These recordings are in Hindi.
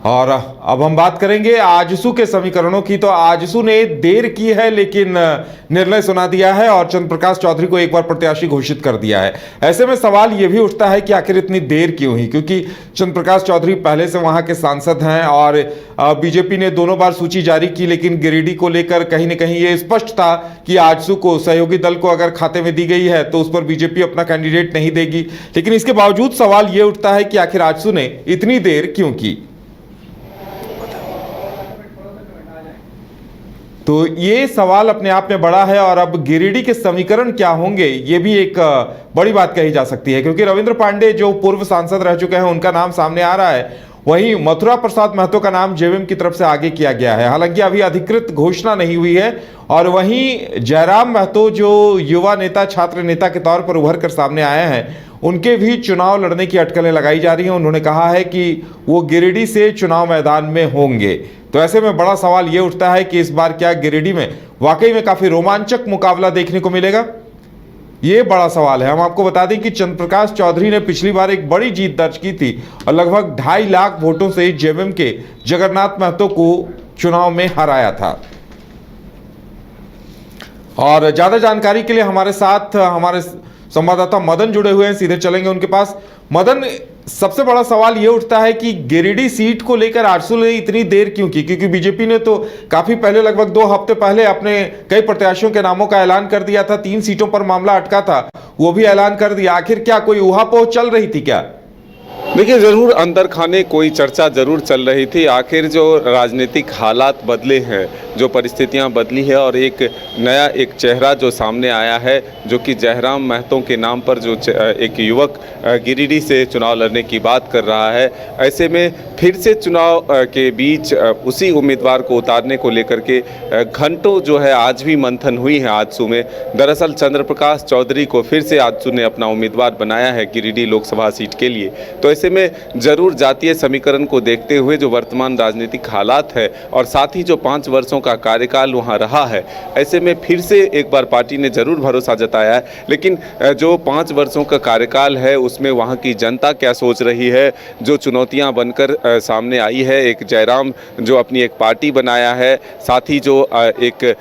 और अब हम बात करेंगे आजसू के समीकरणों की। तो आजसू ने देर की है लेकिन निर्णय सुना दिया है और चंद्र प्रकाश चौधरी को एक बार प्रत्याशी घोषित कर दिया है। ऐसे में सवाल यह भी उठता है कि आखिर इतनी देर क्यों हुई, क्योंकि चंद्र प्रकाश चौधरी पहले से वहां के सांसद हैं और बीजेपी ने दोनों बार सूची जारी की, लेकिन गिरिडीह को लेकर कहीं ना कहीं ये स्पष्ट था कि आजसू को, सहयोगी दल को अगर खाते में दी गई है तो उस पर बीजेपी अपना कैंडिडेट नहीं देगी। लेकिन इसके बावजूद सवाल यह उठता है कि आखिर आजसू ने इतनी देर क्यों की। तो ये सवाल अपने आप में बड़ा है और अब गिरिडीह के समीकरण क्या होंगे ये भी एक बड़ी बात कही जा सकती है, क्योंकि रविंद्र पांडे जो पूर्व सांसद रह चुके हैं उनका नाम सामने आ रहा है, वहीं मथुरा प्रसाद महतो का नाम जेवीएम की तरफ से आगे किया गया है। हालांकि अभी अधिकृत घोषणा नहीं हुई है। और वहीं जयराम महतो जो युवा नेता, छात्र नेता के तौर पर उभर कर सामने आए हैं, उनके भी चुनाव लड़ने की अटकलें लगाई जा रही हैं। उन्होंने कहा है कि वो गिरिडीह से चुनाव मैदान में होंगे। तो ऐसे में बड़ा सवाल ये उठता है कि इस बार क्या गिरिडीह में वाकई में काफी रोमांचक मुकाबला देखने को मिलेगा, ये बड़ा सवाल है। हम आपको बता दें कि चंद्र प्रकाश चौधरी ने पिछली बार एक बड़ी जीत दर्ज की थी और लगभग 2.5 लाख वोटों से जेवीएम के जगन्नाथ महतो को चुनाव में हराया था। और ज्यादा जानकारी के लिए हमारे साथ हमारे संवाददाता मदन जुड़े हुए हैं, सीधे चलेंगे उनके पास। मदन, सबसे बड़ा सवाल यह उठता है कि गिरिडीह सीट को लेकर आजसू ने इतनी देर क्यों की, क्योंकि बीजेपी ने तो काफी पहले, लगभग 2 हफ्ते पहले अपने कई प्रत्याशियों के नामों का ऐलान कर दिया था। 3 सीटों पर मामला अटका था, वो भी ऐलान कर दिया। आखिर क्या कोई ऊहापोह चल रही थी क्या? देखिए, ज़रूर अंदर खाने कोई चर्चा ज़रूर चल रही थी। आखिर जो राजनीतिक हालात बदले हैं, जो परिस्थितियां बदली है और एक नया एक चेहरा जो सामने आया है, जो कि जयराम महतो के नाम पर जो एक युवक गिरिडीह से चुनाव लड़ने की बात कर रहा है, ऐसे में फिर से चुनाव के बीच उसी उम्मीदवार को उतारने को लेकर के घंटों जो है आज भी मंथन हुई है आजसू में। दरअसल चंद्र प्रकाश चौधरी को फिर से आजसू ने अपना उम्मीदवार बनाया है गिरिडीह लोकसभा सीट के लिए। तो ऐसे में जरूर जातीय समीकरण को देखते हुए जो वर्तमान राजनीतिक हालात है और साथ ही जो 5 वर्षों का कार्यकाल वहां रहा है, ऐसे में फिर से एक बार पार्टी ने जरूर भरोसा जताया है। लेकिन जो 5 वर्षों का कार्यकाल है उसमें वहां की जनता क्या सोच रही है, जो चुनौतियां बनकर सामने आई है, एक जयराम जो अपनी एक पार्टी बनाया है, साथ ही जो एक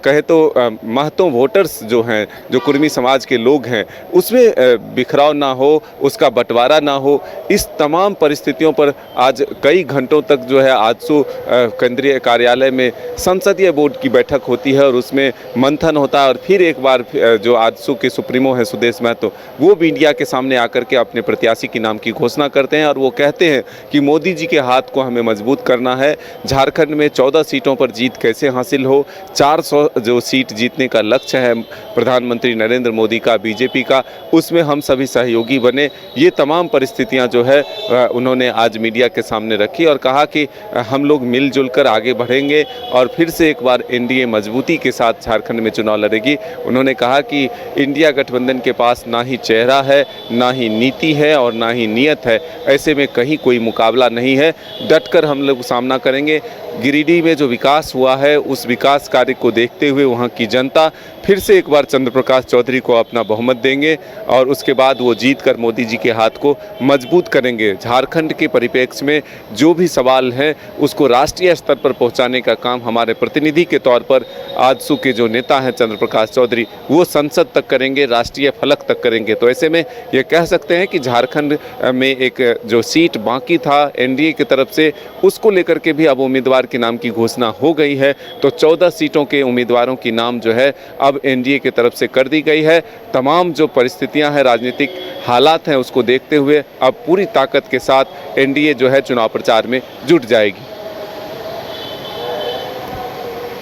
कहे तो महतो वोटर्स जो हैं, जो कुर्मी समाज के लोग हैं, उसमें बिखराव ना हो, उसका बंटवारा ना हो, इस तमाम परिस्थितियों पर आज कई घंटों तक जो है आजसू केंद्रीय कार्यालय में संसदीय बोर्ड की बैठक होती है और उसमें मंथन होता है। और फिर एक बार जो आजसू के सुप्रीमो है सुदेश महतो, वो मीडिया के सामने आकर के अपने प्रत्याशी के नाम की घोषणा करते हैं और वो कहते हैं कि मोदी जी के हाथ को हमें मजबूत करना है। झारखंड में 14 सीटों पर जीत कैसे हासिल हो, 400 जो सीट जीतने का लक्ष्य है प्रधानमंत्री नरेंद्र मोदी का, बीजेपी का, उसमें हम सभी सहयोगी बने। ये तमाम परिस्थितियां जो है उन्होंने आज मीडिया के सामने रखी और कहा कि हम लोग मिलजुल कर आगे बढ़ेंगे और फिर से एक बार एनडीए मजबूती के साथ झारखंड में चुनाव लड़ेगी। उन्होंने कहा कि इंडिया गठबंधन के पास ना ही चेहरा है, ना ही नीति है और ना ही नीयत है। ऐसे में कहीं कोई मुकाबला नहीं है, डटकर हम लोग सामना करेंगे। गिरिडीह में जो विकास हुआ है उस विकास कार्य को देखते हुए वहाँ की जनता फिर से एक बार चंद्र प्रकाश चौधरी को अपना बहुमत देंगे और उसके बाद वो जीत कर मोदी जी के हाथ को मजबूत करेंगे। झारखंड के परिप्रेक्ष्य में जो भी सवाल हैं उसको राष्ट्रीय स्तर पर पहुंचाने का काम हमारे प्रतिनिधि के तौर पर आजसू के जो नेता हैं चंद्र प्रकाश चौधरी, वो संसद तक करेंगे, राष्ट्रीय फलक तक करेंगे। तो ऐसे में ये कह सकते हैं कि झारखंड में एक जो सीट बाकी था एनडीए की तरफ से, उसको लेकर के भी अब उम्मीदवार के नाम की घोषणा हो गई है। तो 14 सीटों के उम्मीदवारों की नाम जो है अब एनडीए की तरफ से कर दी गई है। तमाम जो परिस्थितियां हैं, राजनीतिक हालात हैं, उसको देखते हुए अब पूरी ताकत के साथ एनडीए जो है चुनाव प्रचार में जुट जाएगी।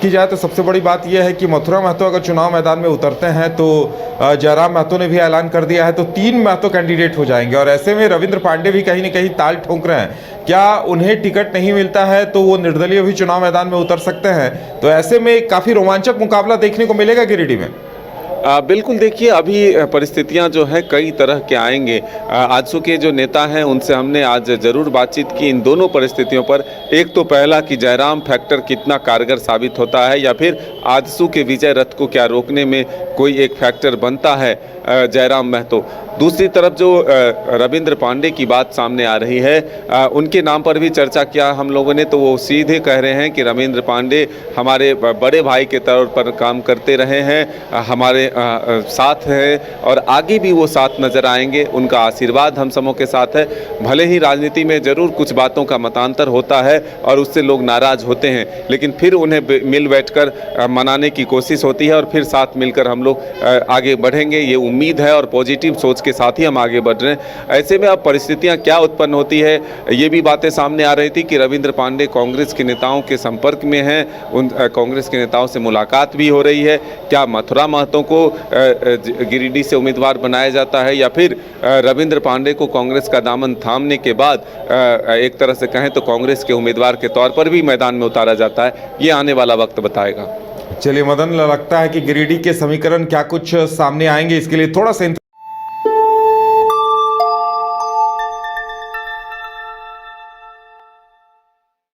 की जाए तो सबसे बड़ी बात यह है कि मथुरा महतो अगर चुनाव मैदान में उतरते हैं तो जयराम महतो ने भी ऐलान कर दिया है तो 3 महतो कैंडिडेट हो जाएंगे। और ऐसे में रविंद्र पांडे भी कहीं न कहीं ताल ठोक रहे हैं, क्या उन्हें टिकट नहीं मिलता है तो वो निर्दलीय भी चुनाव मैदान में उतर सकते हैं। तो ऐसे में काफ़ी रोमांचक मुकाबला देखने को मिलेगा गिरिडीह में। बिल्कुल, देखिए अभी परिस्थितियां जो है कई तरह के आएंगे। आजसू के जो नेता हैं उनसे हमने आज ज़रूर बातचीत की इन दोनों परिस्थितियों पर। एक तो पहला कि जयराम फैक्टर कितना कारगर साबित होता है या फिर आजसू के विजय रथ को क्या रोकने में कोई एक फैक्टर बनता है। जयराम महतो। दूसरी तरफ जो रविंद्र पांडे की बात सामने आ रही है, उनके नाम पर भी चर्चा किया हम लोगों ने, तो वो सीधे कह रहे हैं कि रविंद्र पांडे हमारे बड़े भाई के तौर पर काम करते रहे हैं, हमारे साथ हैं और आगे भी वो साथ नज़र आएंगे। उनका आशीर्वाद हम सबों के साथ है। भले ही राजनीति में ज़रूर कुछ बातों का मतांतर होता है और उससे लोग नाराज़ होते हैं, लेकिन फिर उन्हें मिल बैठकर मनाने की कोशिश होती है और फिर साथ मिलकर हम लोग आगे बढ़ेंगे, ये उम्मीद है और पॉजिटिव सोच के साथ ही हम आगे बढ़ रहे हैं। ऐसे में अब परिस्थितियां क्या उत्पन्न होती है, ये भी बातें सामने आ रही थी कि रविंद्र पांडे कांग्रेस के नेताओं के संपर्क में हैं, उन कांग्रेस के नेताओं से मुलाकात भी हो रही है। क्या मथुरा महतो को गिरिडीह से उम्मीदवार बनाया जाता है या फिर रविंद्र पांडे को कांग्रेस का दामन थामने के बाद एक तरह से कहें तो कांग्रेस के उम्मीदवार के तौर पर भी मैदान में उतारा जाता है, ये आने वाला वक्त बताएगा। चलिए मदन, लगता है कि गिरिडीह के समीकरण क्या कुछ सामने आएंगे, इसके लिए थोड़ा सा